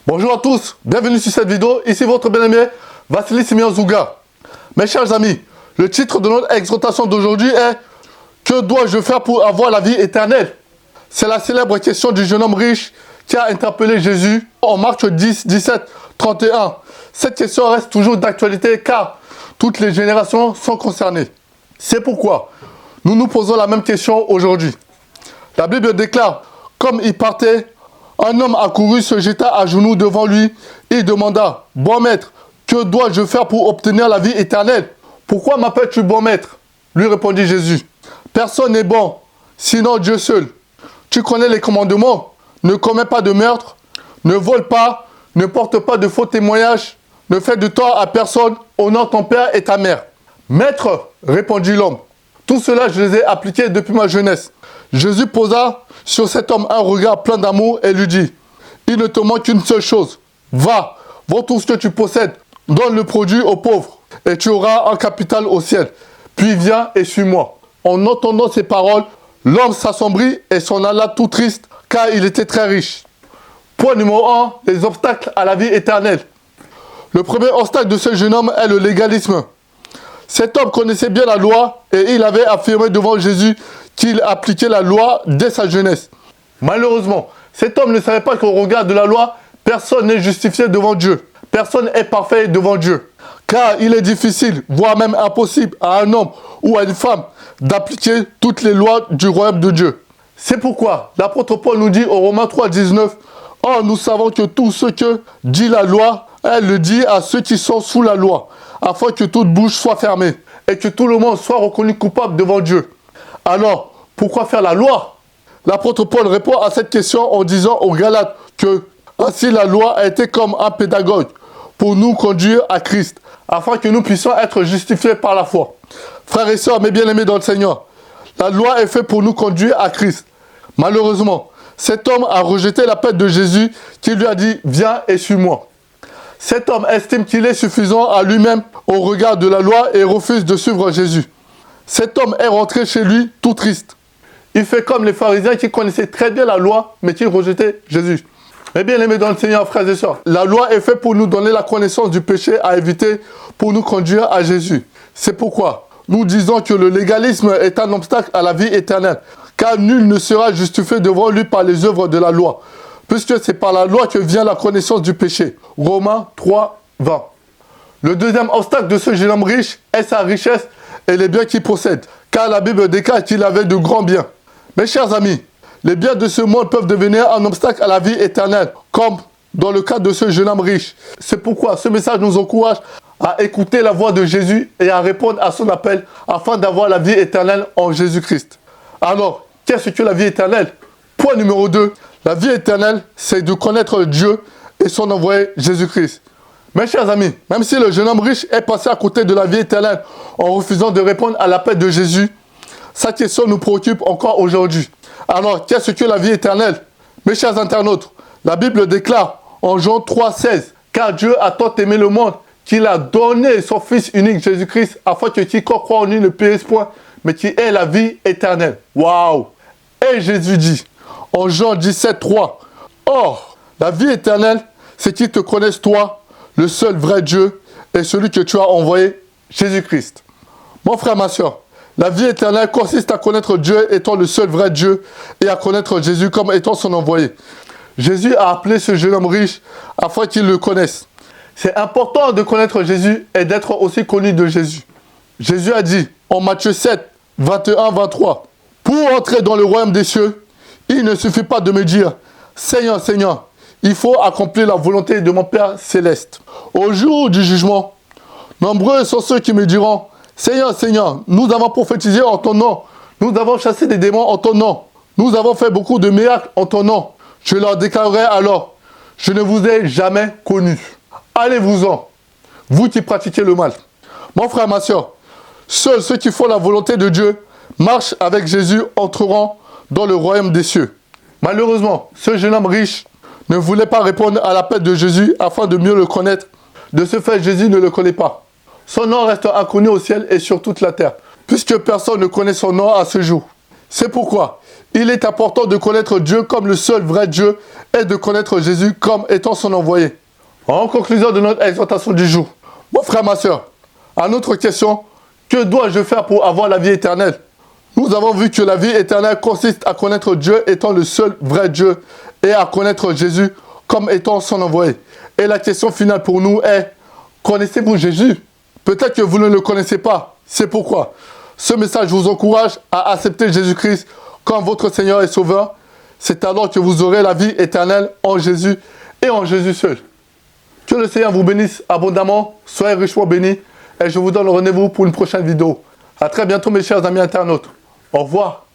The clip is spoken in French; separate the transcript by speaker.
Speaker 1: Bonjour à tous, bienvenue sur cette vidéo, ici votre bien-aimé Vassili Simeon Zouga. Mes chers amis, le titre de notre exhortation d'aujourd'hui est « Que dois-je faire pour avoir la vie éternelle ?» C'est la célèbre question du jeune homme riche qui a interpellé Jésus en Marc 10, 17, 31. Cette question reste toujours d'actualité car toutes les générations sont concernées. C'est pourquoi nous nous posons la même question aujourd'hui. La Bible déclare, comme il partait, un homme accourut, se jeta à genoux devant lui et demanda, « Bon maître, que dois-je faire pour obtenir la vie éternelle ?»« Pourquoi m'appelles-tu bon maître ?» lui répondit Jésus. « Personne n'est bon, sinon Dieu seul. Tu connais les commandements, ne commets pas de meurtre, ne vole pas, ne porte pas de faux témoignages, ne fais de tort à personne, honore ton père et ta mère. »« Maître, répondit l'homme, tout cela je les ai appliqués depuis ma jeunesse. » Jésus posa sur cet homme un regard plein d'amour et lui dit, « Il ne te manque qu'une seule chose. Va, vends tout ce que tu possèdes, donne le produit aux pauvres, et tu auras un capital au ciel. Puis viens et suis-moi. » En entendant ces paroles, l'homme s'assombrit et s'en alla tout triste, car il était très riche. Point numéro 1, les obstacles à la vie éternelle. Le premier obstacle de ce jeune homme est le légalisme. Cet homme connaissait bien la loi et il avait affirmé devant Jésus qu'il appliquait la loi dès sa jeunesse. Malheureusement, cet homme ne savait pas qu'au regard de la loi, personne n'est justifié devant Dieu. Personne n'est parfait devant Dieu. Car il est difficile, voire même impossible à un homme ou à une femme d'appliquer toutes les lois du royaume de Dieu. C'est pourquoi l'apôtre Paul nous dit au Romains 3, 19, « Or, nous savons que tout ce que dit la loi, elle le dit à ceux qui sont sous la loi, afin que toute bouche soit fermée et que tout le monde soit reconnu coupable devant Dieu. » Alors, pourquoi faire la loi? L'apôtre Paul répond à cette question en disant aux Galates que ainsi la loi a été comme un pédagogue pour nous conduire à Christ, afin que nous puissions être justifiés par la foi. Frères et sœurs, mes bien-aimés dans le Seigneur, la loi est faite pour nous conduire à Christ. Malheureusement, cet homme a rejeté l'appel de Jésus qui lui a dit « Viens et suis-moi ». Cet homme estime qu'il est suffisant à lui-même au regard de la loi et refuse de suivre Jésus. Cet homme est rentré chez lui tout triste. Il fait comme les pharisiens qui connaissaient très bien la loi, mais qui rejetaient Jésus. Mais bien aimés dans le Seigneur, frères et sœurs, la loi est faite pour nous donner la connaissance du péché à éviter, pour nous conduire à Jésus. C'est pourquoi nous disons que le légalisme est un obstacle à la vie éternelle, car nul ne sera justifié devant lui par les œuvres de la loi, puisque c'est par la loi que vient la connaissance du péché. Romains 3, 20. Le deuxième obstacle de ce jeune homme riche est sa richesse et les biens qu'il possède, car la Bible déclare qu'il avait de grands biens. Mes chers amis, les biens de ce monde peuvent devenir un obstacle à la vie éternelle, comme dans le cas de ce jeune homme riche. C'est pourquoi ce message nous encourage à écouter la voix de Jésus et à répondre à son appel afin d'avoir la vie éternelle en Jésus-Christ. Alors, qu'est-ce que la vie éternelle? Point numéro 2, la vie éternelle, c'est de connaître Dieu et son envoyé Jésus-Christ. Mes chers amis, même si le jeune homme riche est passé à côté de la vie éternelle en refusant de répondre à l'appel de Jésus, sa question nous préoccupe encore aujourd'hui. Alors, qu'est-ce que la vie éternelle? Mes chers internautes, la Bible déclare en Jean 3, 16, « Car Dieu a tant aimé le monde qu'il a donné son Fils unique Jésus-Christ afin que quiconque croit en lui ne périsse point, mais qu'il ait la vie éternelle. » Waouh! Et Jésus dit en Jean 17, 3, « Or, la vie éternelle, c'est qu'ils te connaissent toi, le seul vrai Dieu, et celui que tu as envoyé, Jésus-Christ. » Mon frère, ma soeur, la vie éternelle consiste à connaître Dieu étant le seul vrai Dieu et à connaître Jésus comme étant son envoyé. Jésus a appelé ce jeune homme riche afin qu'il le connaisse. C'est important de connaître Jésus et d'être aussi connu de Jésus. Jésus a dit en Matthieu 7, 21, 23, « Pour entrer dans le royaume des cieux, il ne suffit pas de me dire « Seigneur, Seigneur ». Il faut accomplir la volonté de mon Père céleste. Au jour du jugement, nombreux sont ceux qui me diront, « Seigneur, Seigneur, nous avons prophétisé en ton nom. Nous avons chassé des démons en ton nom. Nous avons fait beaucoup de miracles en ton nom. » Je leur déclarerai alors, « Je ne vous ai jamais connu. Allez-vous-en, vous qui pratiquez le mal. » Mon frère, ma soeur, seuls ceux qui font la volonté de Dieu marchent avec Jésus entreront dans le royaume des cieux. Malheureusement, ce jeune homme riche ne voulait pas répondre à l'appel de Jésus afin de mieux le connaître. De ce fait, Jésus ne le connaît pas. Son nom reste inconnu au ciel et sur toute la terre, puisque personne ne connaît son nom à ce jour. C'est pourquoi Il est important de connaître Dieu comme le seul vrai Dieu et de connaître Jésus comme étant son envoyé. En conclusion de notre exhortation du jour, mon frère, ma soeur, à notre question, que dois-je faire pour avoir la vie éternelle? Nous avons vu que la vie éternelle consiste à connaître Dieu étant le seul vrai Dieu et à connaître Jésus comme étant son envoyé. Et la question finale pour nous est, connaissez-vous Jésus? Peut-être que vous ne le connaissez pas. C'est pourquoi ce message vous encourage à accepter Jésus-Christ comme votre Seigneur et Sauveur. C'est alors que vous aurez la vie éternelle en Jésus et en Jésus seul. Que le Seigneur vous bénisse abondamment, soyez richement bénis et je vous donne rendez-vous pour une prochaine vidéo. A très bientôt mes chers amis internautes. Au revoir.